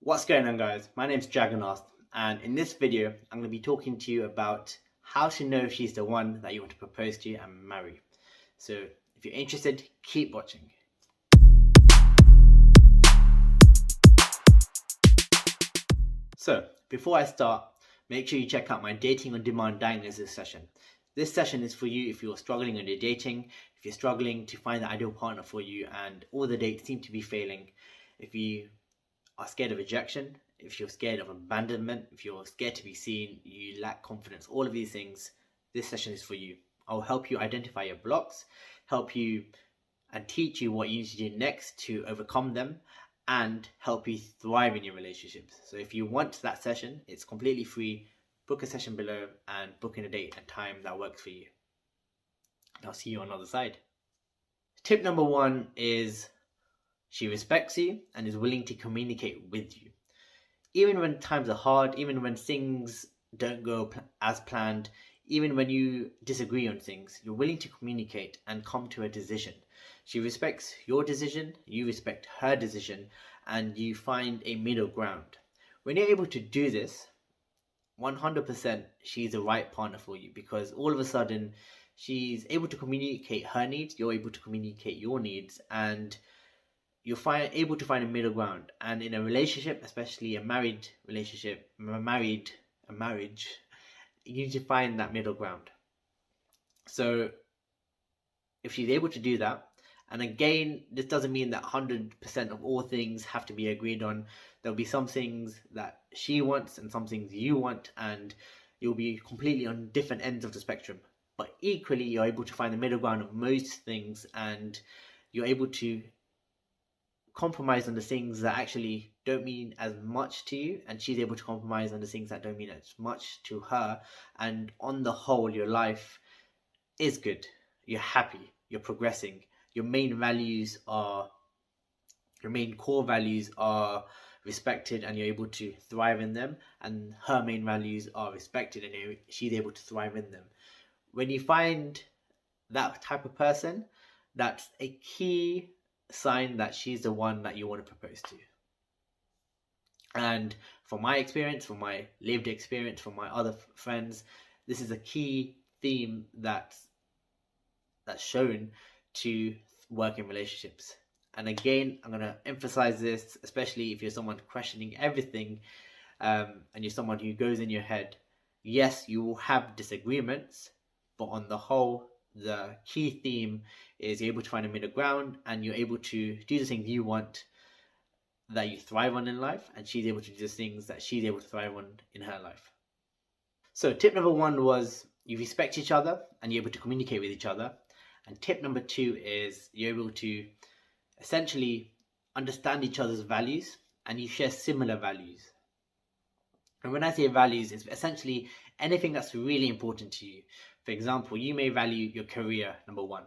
What's going on, guys? My name's Dragonost, and in this video I'm going to be talking to you about how to know if she's the one that you want to propose to and marry. So if you're interested, keep watching. So before I start, make sure you check out my dating on demand diagnosis session. This session is for you if you're struggling on your dating, if you're struggling to find the ideal partner for you and all the dates seem to be failing, if you are scared of rejection, if you're scared of abandonment, if you're scared to be seen, you lack confidence, all of these things, this session is for you. I'll help you identify your blocks, help you and teach you what you need to do next to overcome them, and help you thrive in your relationships. So if you want that session, it's completely free. Book a session below and book in a date and time that works for you. And I'll see you on the other side. Tip number one is she respects you and is willing to communicate with you. Even when times are hard, even when things don't go as planned, even when you disagree on things, you're willing to communicate and come to a decision. She respects your decision, you respect her decision, and you find a middle ground. When you're able to do this, 100% she's the right partner for you, because all of a sudden she's able to communicate her needs, you're able to communicate your needs, and you're able to find a middle ground. And in a relationship, especially a married relationship, a marriage, you need to find that middle ground. So if she's able to do that, and again, this doesn't mean that 100% of all things have to be agreed on. There'll be some things that she wants and some things you want, and you'll be completely on different ends of the spectrum. But equally, you're able to find the middle ground of most things, and you're able to compromise on the things that actually don't mean as much to you, and she's able to compromise on the things that don't mean as much to her, and on the whole your life is good, you're happy, you're progressing, your main core values are respected and you're able to thrive in them, and her main values are respected and she's able to thrive in them. When you find that type of person, that's a key sign that she's the one that you want to propose to. And from my experience, from my lived experience, from my other friends, this is a key theme that's shown to work in relationships. And again, I'm going to emphasize this, especially if you're someone questioning everything, and you're someone who goes in your head. Yes, you will have disagreements, but on the whole, the key theme is you're able to find a middle ground and you're able to do the things you want that you thrive on in life, and she's able to do the things that she's able to thrive on in her life. So tip number one was you respect each other and you're able to communicate with each other. And tip number two is you're able to essentially understand each other's values and you share similar values. And when I say values, it's essentially anything that's really important to you. For example, you may value your career, number one.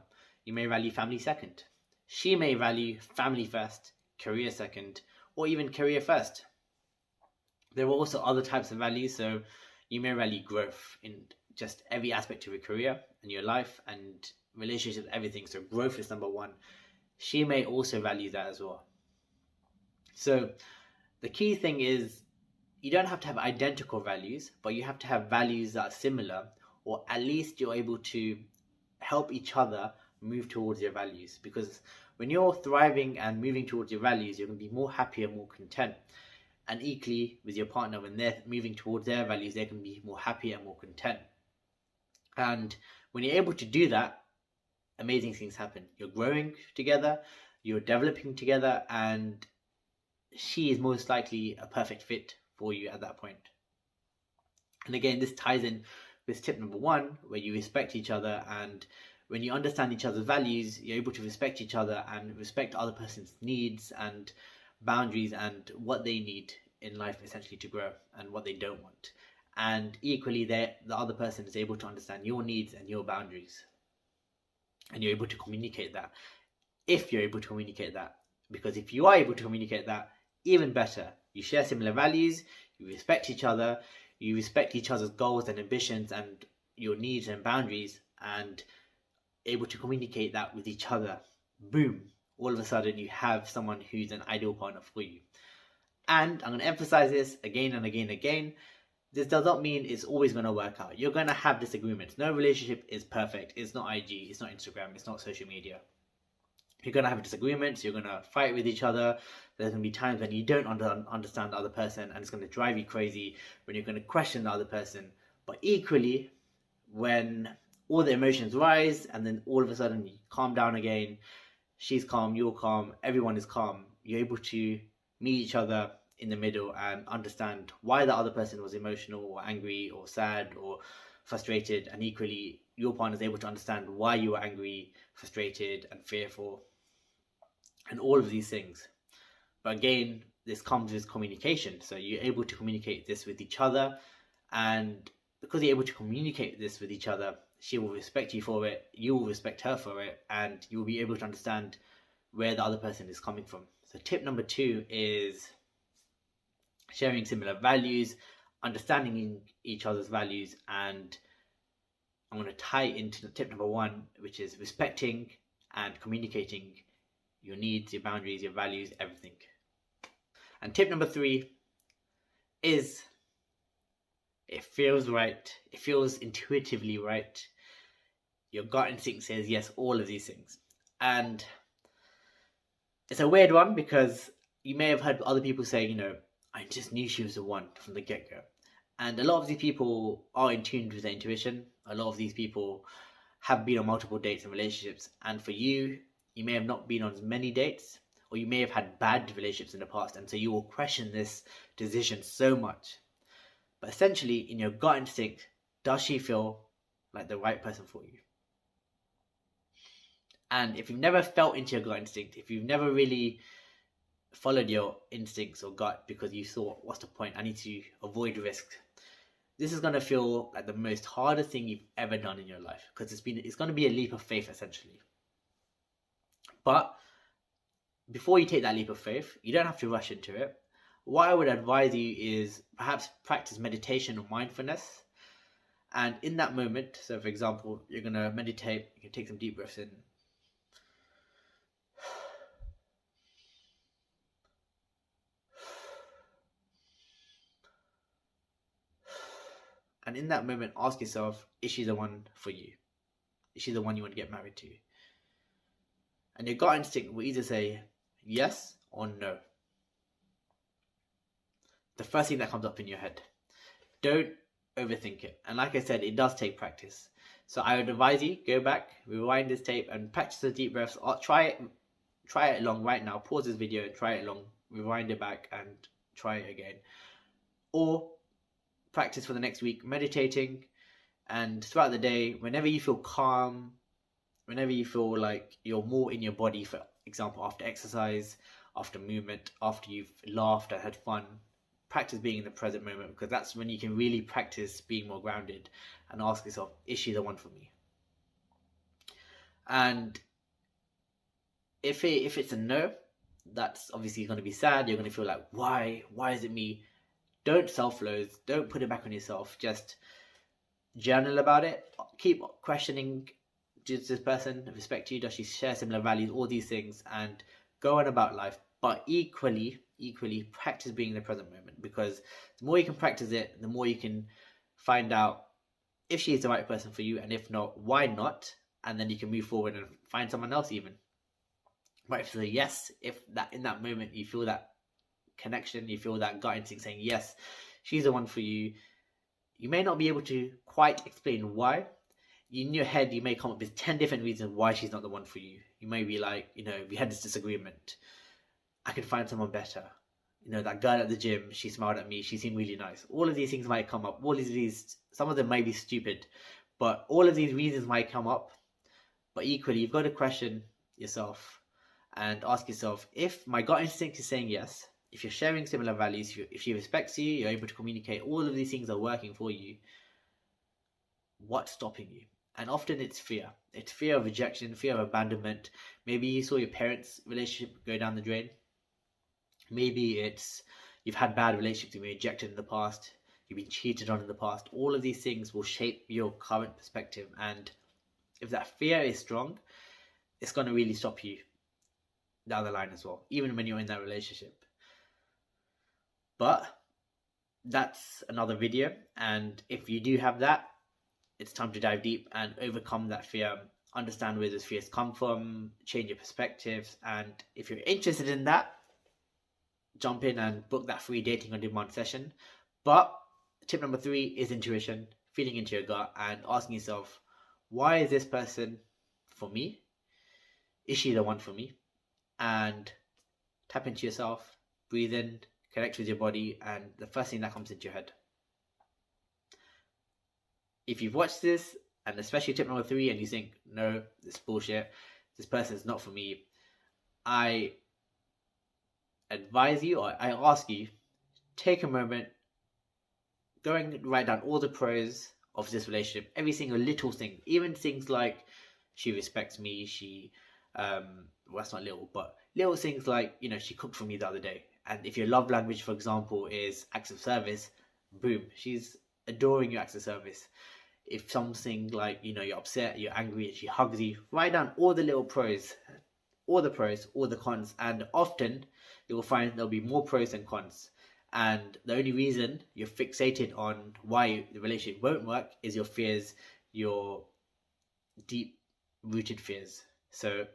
You may value family second. She may value family first, career second, or even career first. There are also other types of values. So you may value growth in just every aspect of your career and your life and relationships, everything. So growth is number one. She may also value that as well. So the key thing is you don't have to have identical values, but you have to have values that are similar, or at least you're able to help each other move towards your values. Because when you're thriving and moving towards your values, you're going to be more happy and more content. And equally with your partner, when they're moving towards their values, they can be more happy and more content. And when you're able to do that, amazing things happen. You're growing together, you're developing together, and she is most likely a perfect fit for you at that point. And again, this ties in with tip number one, where you respect each other, and when you understand each other's values, you're able to respect each other and respect the other person's needs and boundaries and what they need in life essentially to grow and what they don't want. And equally, the other person is able to understand your needs and your boundaries, and you're able to communicate that, if you're able to communicate that. Because if you are able to communicate that, even better. You share similar values, you respect each other, you respect each other's goals and ambitions and your needs and boundaries, and able to communicate that with each other. Boom, all of a sudden you have someone who's an ideal partner for you. And I'm going to emphasize this again and again and again. This does not mean it's always going to work out. You're going to have disagreements. No relationship is perfect. It's not IG, it's not Instagram, it's not social media. You're going to have disagreements, you're going to fight with each other. There's going to be times when you don't understand the other person, and it's going to drive you crazy when you're going to question the other person. But equally, when all the emotions rise and then all of a sudden you calm down again, she's calm, you're calm, everyone is calm, you're able to meet each other in the middle and understand why the other person was emotional or angry or sad or frustrated, and equally your partner is able to understand why you were angry, frustrated and fearful, and all of these things. But again, this comes with communication, so you're able to communicate this with each other, and because you're able to communicate this with each other, she will respect you for it, you will respect her for it, and you'll be able to understand where the other person is coming from. So tip number 2 is sharing similar values, understanding each other's values, and I'm going to tie into tip number 1, which is respecting and communicating your needs, your boundaries, your values, everything. And tip number 3 is, it feels right, it feels intuitively right. Your gut instinct says yes, all of these things. And it's a weird one because you may have heard other people say, I just knew she was the one from the get-go. And a lot of these people are in tune with their intuition. A lot of these people have been on multiple dates and relationships. And for you, you may have not been on as many dates, or you may have had bad relationships in the past. And so you will question this decision so much. But essentially, in your gut instinct, does she feel like the right person for you? And if you've never felt into your gut instinct, if you've never really followed your instincts or gut because you thought, what's the point? I need to avoid risk. This is going to feel like the most hardest thing you've ever done in your life, because it's going to be a leap of faith, essentially. But before you take that leap of faith, you don't have to rush into it. What I would advise you is perhaps practice meditation or mindfulness. And in that moment, so for example, you're going to meditate, you can take some deep breaths in. And in that moment, ask yourself, is she the one for you? Is she the one you want to get married to? And your gut instinct will either say yes or no. The first thing that comes up in your head. Don't overthink it. And like I said, it does take practice. So I would advise you, go back, rewind this tape and practice the deep breaths. Try it along right now. Pause this video and try it along. Rewind it back and try it again. Or practice for the next week, meditating, and throughout the day, whenever you feel calm, whenever you feel like you're more in your body, for example, after exercise, after movement, after you've laughed and had fun, practice being in the present moment, because that's when you can really practice being more grounded and ask yourself, is she the one for me? And if it's a no, that's obviously going to be sad. You're going to feel like, why is it me? Don't self-loathe, don't put it back on yourself, just journal about it, keep questioning, does this person respect you, does she share similar values, all these things, and go on about life. But equally practice being in the present moment, because the more you can practice it, the more you can find out if she is the right person for you, and if not, why not, and then you can move forward and find someone else even. But if it's a yes, if that in that moment you feel that connection, you feel that gut instinct saying yes, she's the one for you, you may not be able to quite explain why. In your head you may come up with 10 different reasons why she's not the one for you. You may be like, we had this disagreement, I could find someone better, that girl at the gym, she smiled at me, she seemed really nice. All of these things might come up, some of them might be stupid, but all of these reasons might come up. But equally, you've got to question yourself and ask yourself, if my gut instinct is saying yes, if you're sharing similar values, if she respects you, you're able to communicate, all of these things are working for you, what's stopping you? And often it's fear. It's fear of rejection, fear of abandonment. Maybe you saw your parents' relationship go down the drain. Maybe it's you've had bad relationships, you've been rejected in the past, you've been cheated on in the past. All of these things will shape your current perspective. And if that fear is strong, it's going to really stop you down the line as well, even when you're in that relationship. But that's another video, and if you do have that, it's time to dive deep and overcome that fear, understand where those fears come from, change your perspectives. And if you're interested in that, jump in and book that free dating on demand session. But tip number 3 is intuition, feeling into your gut and asking yourself, why is this person for me? Is she the one for me? And tap into yourself, breathe in, connect with your body, and the first thing that comes into your head. If you've watched this, and especially tip number 3, and you think, no, this is bullshit, this person is not for me, I advise you, or I ask you, take a moment, go and write down all the pros of this relationship, every single little thing, even things like she respects me, well, that's not little, but little things like, she cooked for me the other day. And if your love language, for example, is acts of service, boom, she's adoring your acts of service. If something like, you're upset, you're angry, and she hugs you, write down all the little pros, all the cons, and often you will find there'll be more pros than cons. And the only reason you're fixated on why the relationship won't work is your fears, your deep rooted fears. So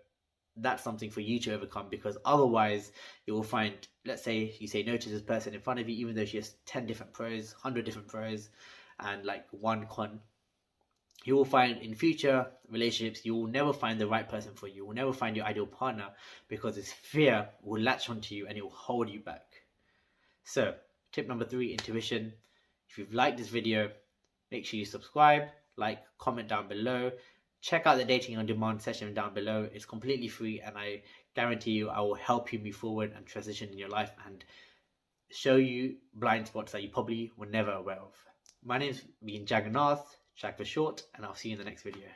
that's something for you to overcome, because otherwise you will find, let's say you say no to this person in front of you, even though she has 10 different pros, 100 different pros, and like one con. You will find in future relationships, you will never find the right person for you. You will never find your ideal partner, because this fear will latch onto you and it will hold you back. So, tip number 3, intuition. If you've liked this video, make sure you subscribe, like, comment down below. Check out the dating on demand session down below. It's completely free, and I guarantee you I will help you move forward and transition in your life and show you blind spots that you probably were never aware of. My name's been Jagannath, Jag for short, and I'll see you in the next video.